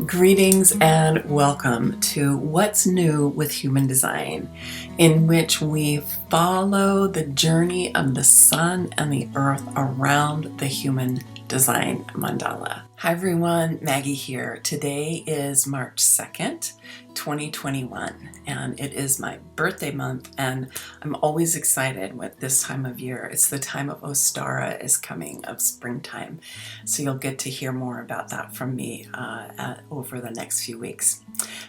Greetings and welcome to What's New with Human Design, in which we follow the journey of the sun and the earth around the human design mandala. Hi everyone, Maggie here. Today is March 2nd, 2021, and it is my birthday month, and I'm always excited with this time of year. It's the time of Ostara is coming, of springtime, so you'll get to hear more about that from me over the next few weeks.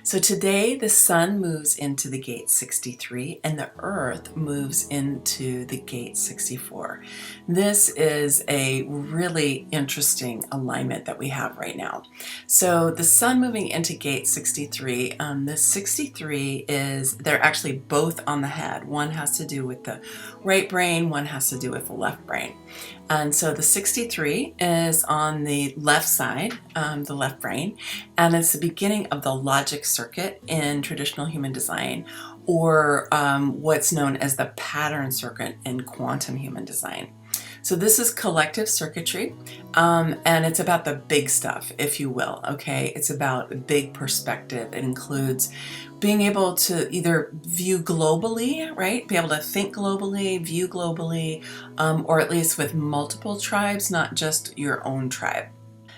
So today the sun moves into the gate 63 and the earth moves into the gate 64. This is a really interesting alignment that we have right now. So the sun moving into gate 63, the 63 is, they're actually both on the head. One has to do with the right brain, one has to do with the left brain. And so the 63 is on the left side, the left brain, and it's the beginning of the logic circuit in traditional human design, or what's known as the pattern circuit in quantum human design. So this is collective circuitry, and it's about the big stuff, if you will, okay? It's about big perspective. It includes being able to either view globally, right? Be able to think globally, view globally, or at least with multiple tribes, not just your own tribe.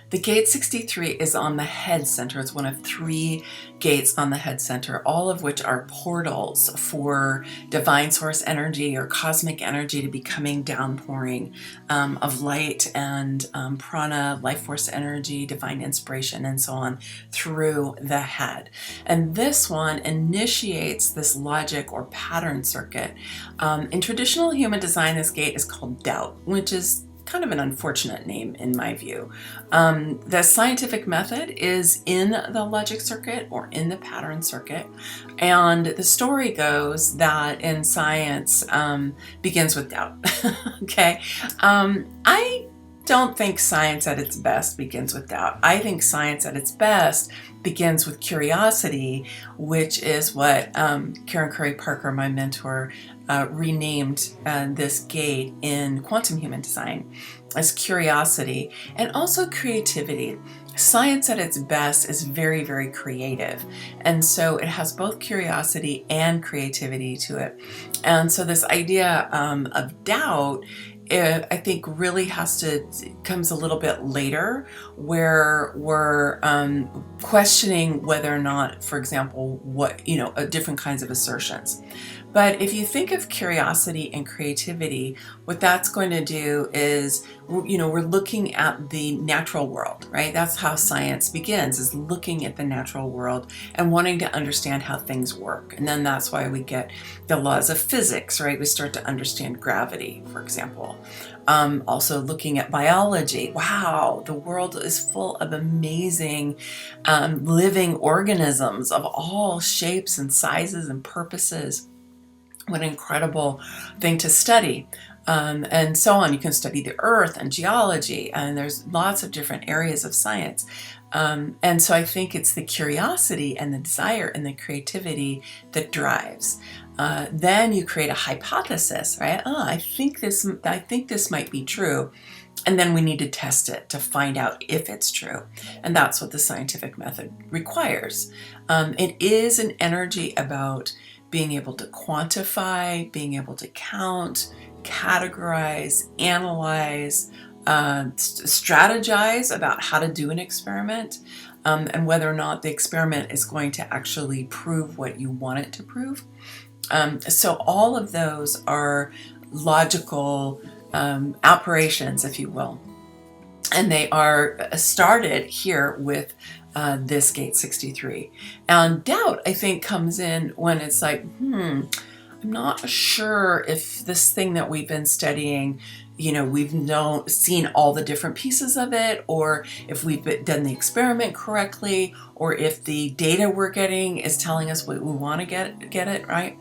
The gate 63 is on the head center. It's one of 3 gates on the head center, all of which are portals for divine source energy or cosmic energy to be coming downpouring of light and prana, life force energy, divine inspiration, and so on through the head. And this one initiates this logic or pattern circuit. In traditional human design, this gate is called doubt, which is kind of an unfortunate name in my view. The scientific method is in the logic circuit or in the pattern circuit, and the story goes that in science begins with doubt. Okay, I don't think science at its best begins with doubt. I think science at its best begins with curiosity, which is what Karen Curry Parker, my mentor, renamed this gate in quantum human design as curiosity, and also creativity. Science at its best is very, very creative, and so it has both curiosity and creativity to it. And so this idea of doubt, I think, really comes a little bit later, where we're questioning whether or not, for example, different kinds of assertions. But if you think of curiosity and creativity, what that's going to do is, we're looking at the natural world, right? That's how science begins, is looking at the natural world and wanting to understand how things work. And then that's why we get the laws of physics, right? We start to understand gravity, for example. Also looking at biology. Wow, the world is full of amazing living organisms of all shapes and sizes and purposes. What an incredible thing to study. And so on. You can study the earth and geology, and there's lots of different areas of science. And so I think it's the curiosity and the desire and the creativity that drives. Then you create a hypothesis, right? I think this might be true. And then we need to test it to find out if it's true. And that's what the scientific method requires. It is an energy about being able to quantify, being able to count, categorize, analyze, strategize about how to do an experiment, and whether or not the experiment is going to actually prove what you want it to prove. So all of those are logical operations, if you will. And they are started here with this gate 63. And doubt, I think, comes in when it's like, I'm not sure if this thing that we've been studying, we've seen all the different pieces of it, or if we've done the experiment correctly, or if the data we're getting is telling us what we want to get it, right?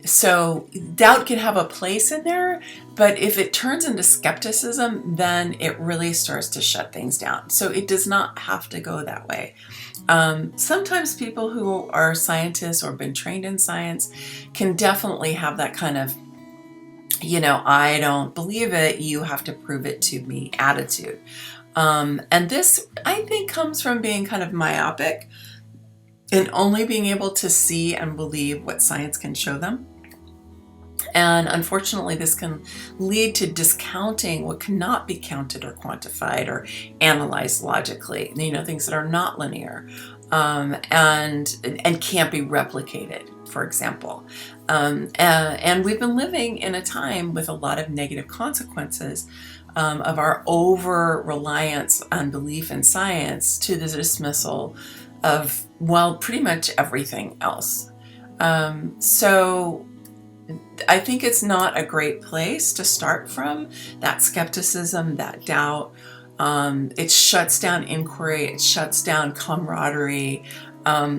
So doubt can have a place in there, but if it turns into skepticism, then it really starts to shut things down. So it does not have to go that way. Sometimes people who are scientists or been trained in science can definitely have that kind of, I don't believe it, you have to prove it to me attitude. And this, I think, comes from being kind of myopic and only being able to see and believe what science can show them. And unfortunately, this can lead to discounting what cannot be counted or quantified or analyzed logically, things that are not linear, and can't be replicated, for example. And we've been living in a time with a lot of negative consequences of our over-reliance on belief in science to the dismissal of, well, pretty much everything else. So I think it's not a great place to start from, that skepticism, that doubt. It shuts down inquiry, it shuts down camaraderie,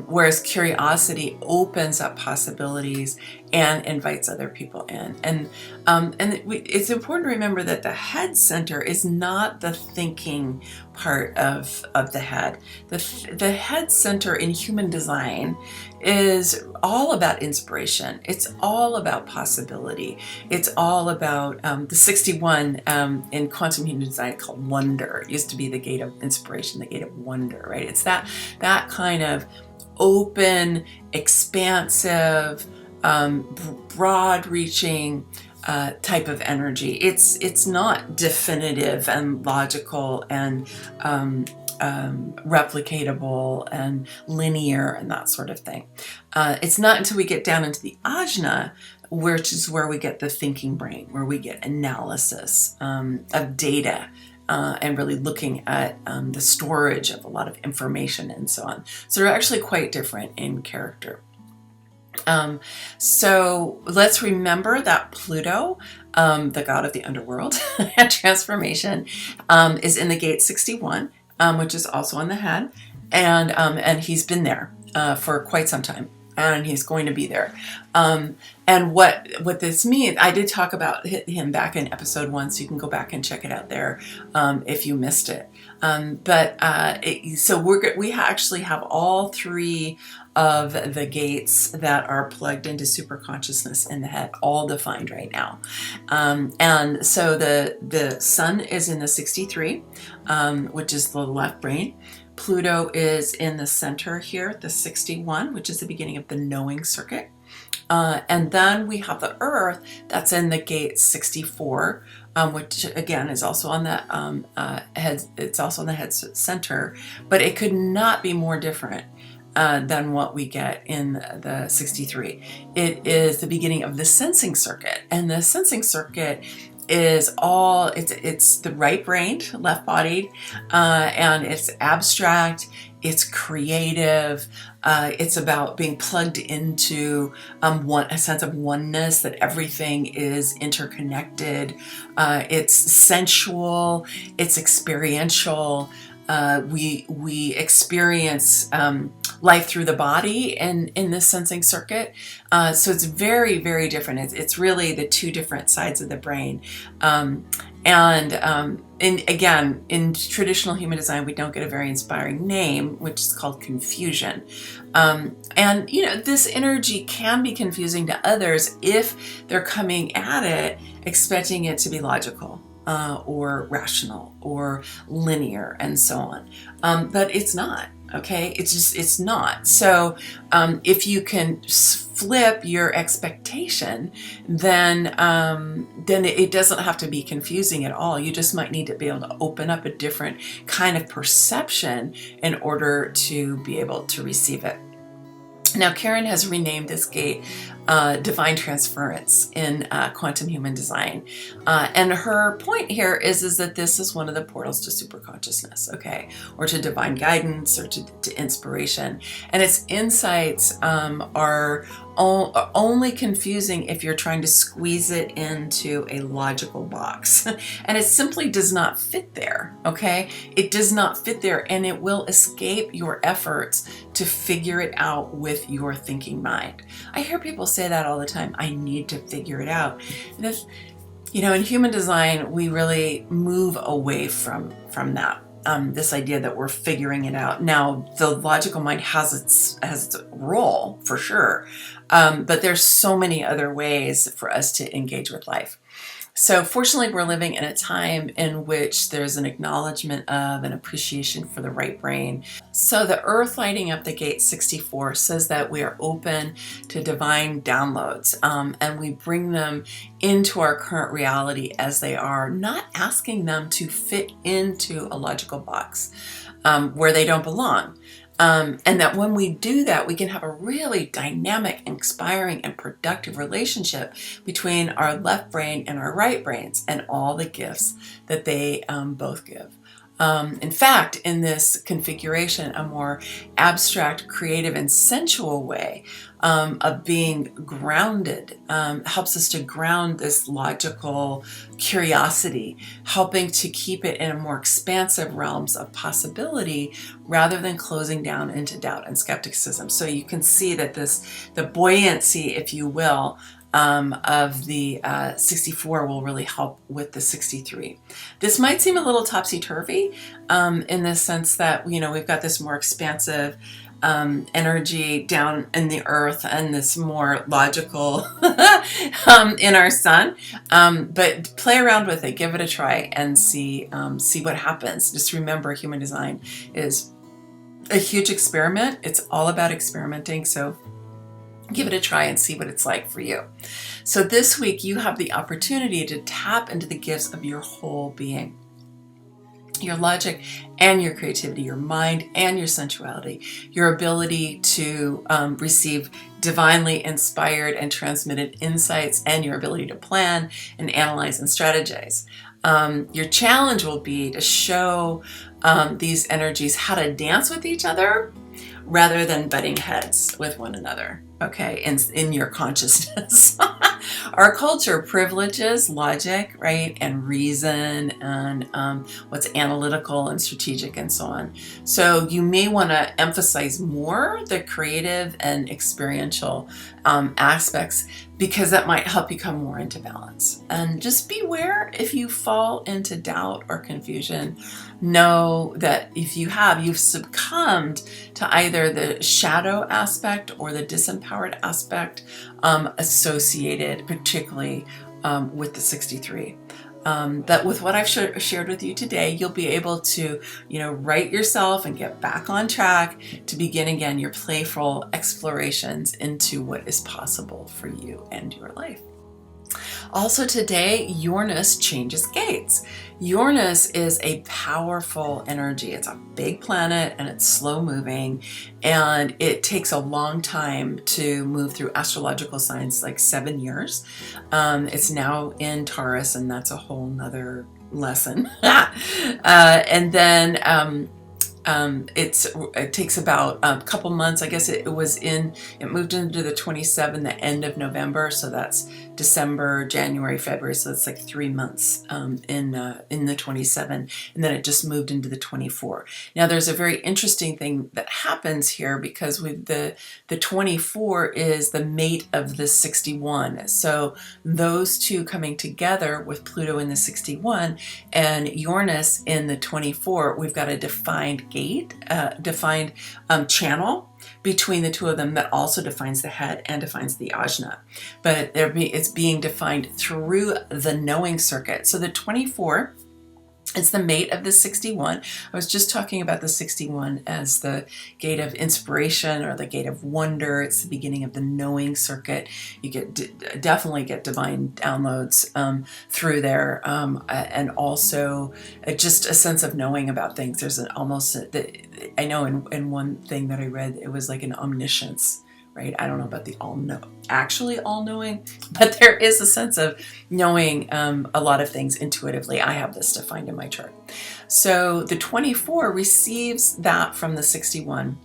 whereas curiosity opens up possibilities and invites other people in. And it's important to remember that the head center is not the thinking part of the head. The head center in human design is all about inspiration. It's all about possibility. It's all about the 61 in quantum human design called wonder. It used to be the gate of inspiration, the gate of wonder, right? It's that kind of open, expansive, broad-reaching type of energy. It's not definitive and logical and replicatable and linear and that sort of thing. It's not until we get down into the ajna, which is where we get the thinking brain, where we get analysis of data, and really looking at the storage of a lot of information and so on. So they're actually quite different in character. So let's remember that Pluto, the god of the underworld and transformation, is in the gate 61, which is also on the head, and he's been there for quite some time, and he's going to be there. And what this means, I did talk about him back in episode 1, so you can go back and check it out there if you missed it. So we actually have all 3 of the gates that are plugged into superconsciousness in the head, all defined right now. And so the sun is in the 63, which is the left brain. Pluto is in the center here, the 61, which is the beginning of the knowing circuit. And then we have the Earth that's in the gate 64, which again is also on the head. It's also on the head center, but it could not be more different than what we get in the 63. It is the beginning of the sensing circuit, and the sensing circuit is it's the right-brained, left-bodied, and it's abstract, it's creative, it's about being plugged into a sense of oneness, that everything is interconnected, it's sensual, it's experiential. We experience life through the body in this sensing circuit. So it's very, very different. It's really the 2 different sides of the brain. Again, in traditional human design, we don't get a very inspiring name, which is called confusion. And this energy can be confusing to others if they're coming at it expecting it to be logical. Or rational or linear and so on. But it's not, okay? It's not. So if you can flip your expectation, then it doesn't have to be confusing at all. You just might need to be able to open up a different kind of perception in order to be able to receive it. Now, Karen has renamed this gate Divine Transference in Quantum Human Design. And her point here is that this is one of the portals to superconsciousness, okay? Or to divine guidance or to inspiration. And its insights are only confusing if you're trying to squeeze it into a logical box. And it simply does not fit there, okay? It does not fit there, and it will escape your efforts to figure it out with your thinking mind. I hear people say that all the time. I need to figure it out. In human design, we really move away from that. This idea that we're figuring it out. Now, the logical mind has its role for sure, but there's so many other ways for us to engage with life. So fortunately, we're living in a time in which there's an acknowledgement of an appreciation for the right brain. So the Earth lighting up the gate 64 says that we are open to divine downloads, and we bring them into our current reality as they are, not asking them to fit into a logical box where they don't belong. And that when we do that, we can have a really dynamic, inspiring, and productive relationship between our left brain and our right brains and all the gifts that they both give. In fact, in this configuration, a more abstract, creative, and sensual way of being grounded helps us to ground this logical curiosity, helping to keep it in a more expansive realms of possibility rather than closing down into doubt and skepticism. So you can see that the buoyancy, if you will, of the 64 will really help with the 63. This might seem a little topsy-turvy in the sense that, we've got this more expansive energy down in the earth and this more logical in our sun. But play around with it, give it a try, and see what happens. Just remember, human design is a huge experiment. It's all about experimenting. So give it a try and see what it's like for you. So this week you have the opportunity to tap into the gifts of your whole being. Your logic and your creativity, your mind and your sensuality, your ability to receive divinely inspired and transmitted insights, and your ability to plan and analyze and strategize. Your challenge will be to show these energies how to dance with each other rather than butting heads with one another, okay, in your consciousness. Our culture privileges logic, right, and reason, and what's analytical and strategic and so on. So you may want to emphasize more the creative and experiential aspects, because that might help you come more into balance. And just beware if you fall into doubt or confusion. Know that if you've succumbed to either the shadow aspect or the disempowered aspect associated particularly with the 63. But with what I've shared with you today, you'll be able to, right yourself and get back on track to begin again your playful explorations into what is possible for you and your life. Also today, Uranus changes gates. Uranus is a powerful energy. It's a big planet and it's slow moving, and it takes a long time to move through astrological signs, like 7 years. It's now in Taurus, and that's a whole nother lesson. And then it takes about a couple months. I guess it moved into the 27, the end of November. So that's December, January, February. So it's like 3 months in the 27. And then it just moved into the 24. Now there's a very interesting thing that happens here, because with the 24 is the mate of the 61. So those two coming together with Pluto in the 61 and Uranus in the 24, we've got a defined defined channel between the two of them that also defines the head and defines the ajna. But it's being defined through the knowing circuit. So the 24 is the mate of the 61. I was just talking about the 61 as the gate of inspiration or the gate of wonder. It's the beginning of the knowing circuit. You definitely get divine downloads through there, and also just a sense of knowing about things. There's I know in one thing that I read, it was like an omniscience. Right? I don't know about the actually all-knowing, but there is a sense of knowing a lot of things intuitively. I have this defined in my chart. So the 24 receives that from the 61,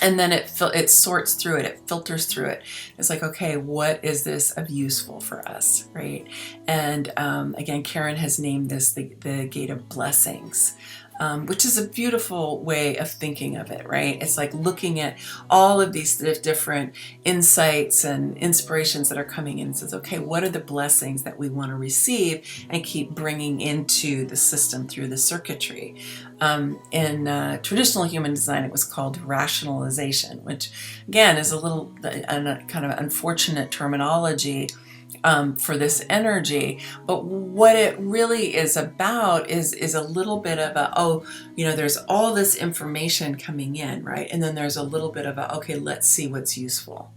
and then it sorts through it, it filters through it. It's like, okay, what is this of useful for us, right? And again, Karen has named this the gate of blessings. Which is a beautiful way of thinking of it, right? It's like looking at all of these different insights and inspirations that are coming in, and says, okay, what are the blessings that we want to receive and keep bringing into the system through the circuitry? In traditional human design, it was called rationalization, which again is a little kind of unfortunate terminology. for this energy. But what it really is about is a little bit of a, oh, there's all this information coming in, right? And then there's a little bit of a, okay, let's see what's useful.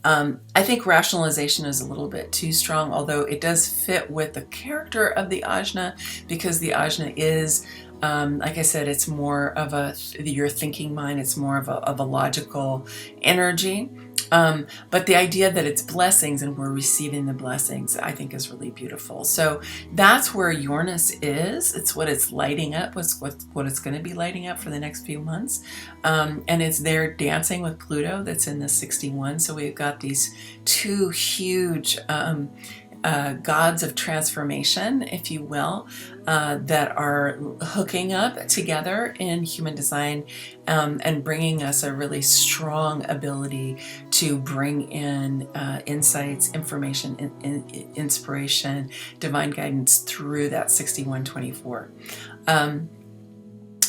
I think rationalization is a little bit too strong, although it does fit with the character of the ajna, because the ajna is, like I said, it's more of your thinking mind. It's more of a logical energy. But the idea that it's blessings and we're receiving the blessings, I think is really beautiful. So that's where Uranus is. It's what it's lighting up, what it's going to be lighting up for the next few months. And it's there dancing with Pluto that's in the 61. So we've got these two huge gods of transformation, if you will, that are hooking up together in human design, and bringing us a really strong ability to bring in insights, information, inspiration, divine guidance through that 6124.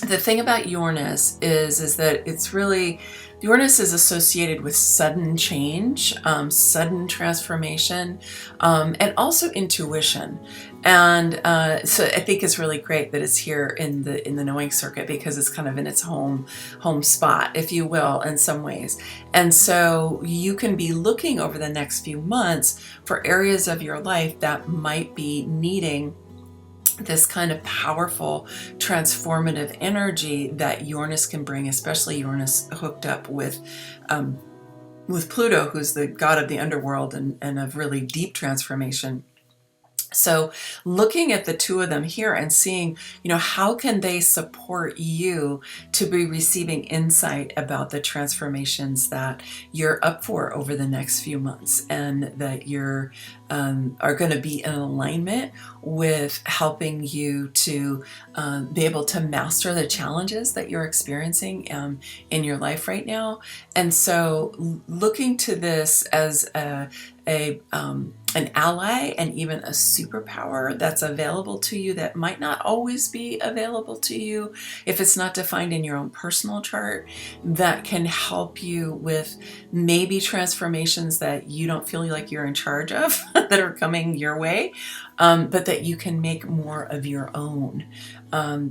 The thing about Uranus is that it's really, Uranus is associated with sudden change, sudden transformation, and also intuition. And so I think it's really great that it's here in the knowing circuit, because it's kind of in its home spot, if you will, in some ways. And so you can be looking over the next few months for areas of your life that might be needing this kind of powerful transformative energy that Uranus can bring, especially Uranus hooked up with Pluto, who's the god of the underworld and of really deep transformation. So looking at the two of them here and seeing, how can they support you to be receiving insight about the transformations that you're up for over the next few months, and that you're are going to be in alignment with helping you to be able to master the challenges that you're experiencing in your life right now. And so looking to this as an ally and even a superpower that's available to you, that might not always be available to you if it's not defined in your own personal chart, that can help you with maybe transformations that you don't feel like you're in charge of that are coming your way, but that you can make more of your own,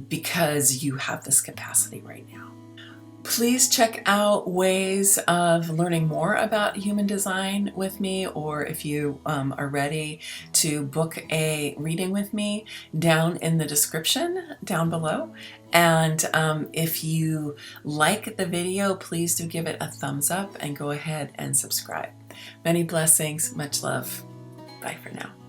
because you have this capacity right now. Please check out ways of learning more about human design with me, or if you are ready to book a reading with me, down in the description down below. And if you like the video, please do give it a thumbs up and go ahead and subscribe. Many blessings, much love. Bye for now.